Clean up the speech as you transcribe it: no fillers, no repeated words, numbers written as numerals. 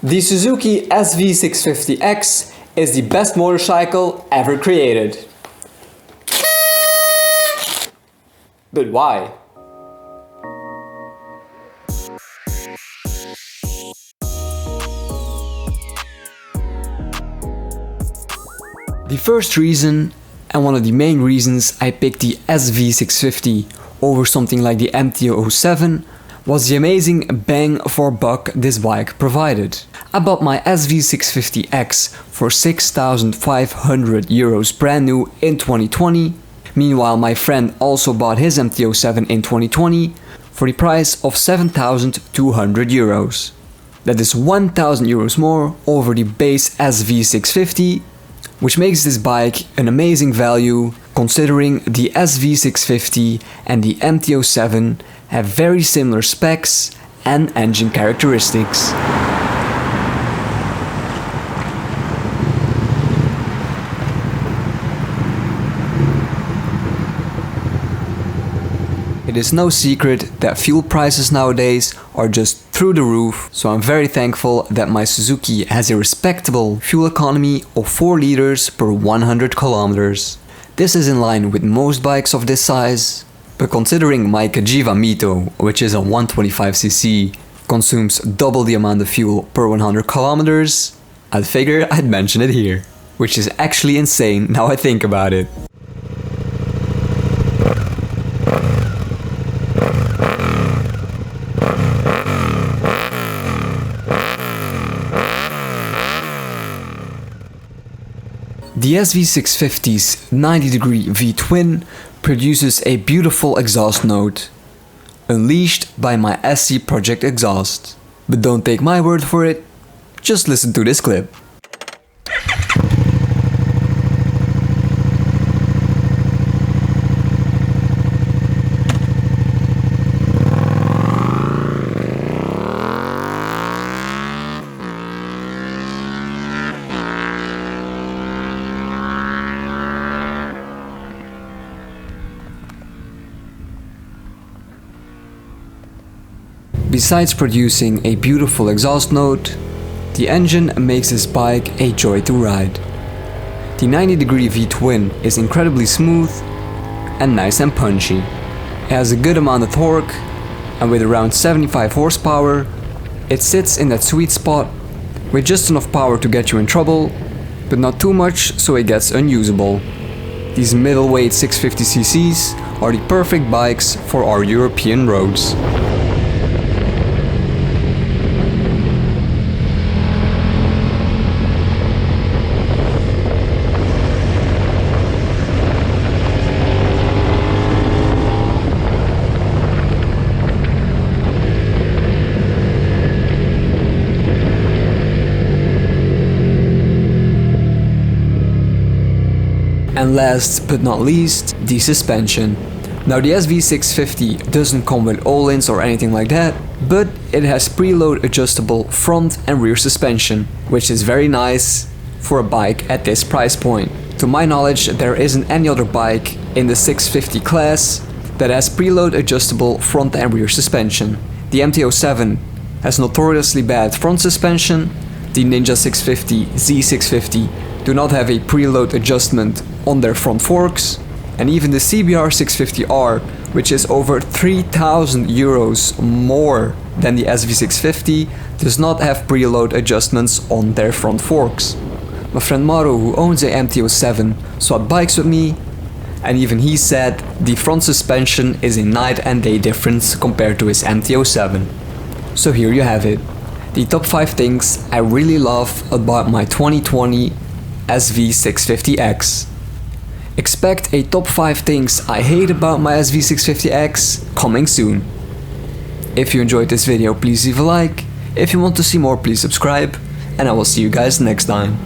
The Suzuki SV650X is the best motorcycle ever created. But why? The first reason, and one of the main reasons I picked the SV650 over something like the MT07, was the amazing bang for buck this bike provided. I bought my SV650X for 6,500 euros brand new in 2020. Meanwhile, my friend also bought his MT07 in 2020 for the price of 7,200 euros. That is 1,000 euros more over the base SV650, which makes this bike an amazing value considering the SV650 and the MT07 have very similar specs and engine characteristics. It is no secret that fuel prices nowadays are just through the roof, so I'm very thankful that my Suzuki has a respectable fuel economy of 4 liters per 100 kilometers. This is in line with most bikes of this size, but considering my Cagiva Mito, which is a 125cc, consumes double the amount of fuel per 100 kilometers, I figured I'd mention it here, which is actually insane now I think about it. The SV650's 90-degree V-twin produces a beautiful exhaust note, unleashed by my SC Project exhaust. But don't take my word for it, just listen to this clip. Besides producing a beautiful exhaust note, the engine makes this bike a joy to ride. The 90-degree V-twin is incredibly smooth and nice and punchy. It has a good amount of torque, and with around 75 horsepower, it sits in that sweet spot with just enough power to get you in trouble, but not too much so it gets unusable. These middleweight 650cc's are the perfect bikes for our European roads. And last but not least, the suspension. Now the SV650 doesn't come with Öhlins or anything like that, but it has preload adjustable front and rear suspension, which is very nice for a bike at this price point. To my knowledge, there isn't any other bike in the 650 class that has preload adjustable front and rear suspension. The MT07 has notoriously bad front suspension, the Ninja 650, Z650 do not have a preload adjustment on their front forks, and even the CBR 650R, which is over 3,000 euros more than the SV650, does not have preload adjustments on their front forks. My friend Mauro, who owns a MT07, swapped bikes with me, and even he said the front suspension is a night and day difference compared to his MT07. So here you have it, the top 5 things I really love about my 2020 SV650X. Expect a top 5 things I hate about my SV650X coming soon. If you enjoyed this video, please leave a like. If you want to see more, please subscribe, and I will see you guys next time.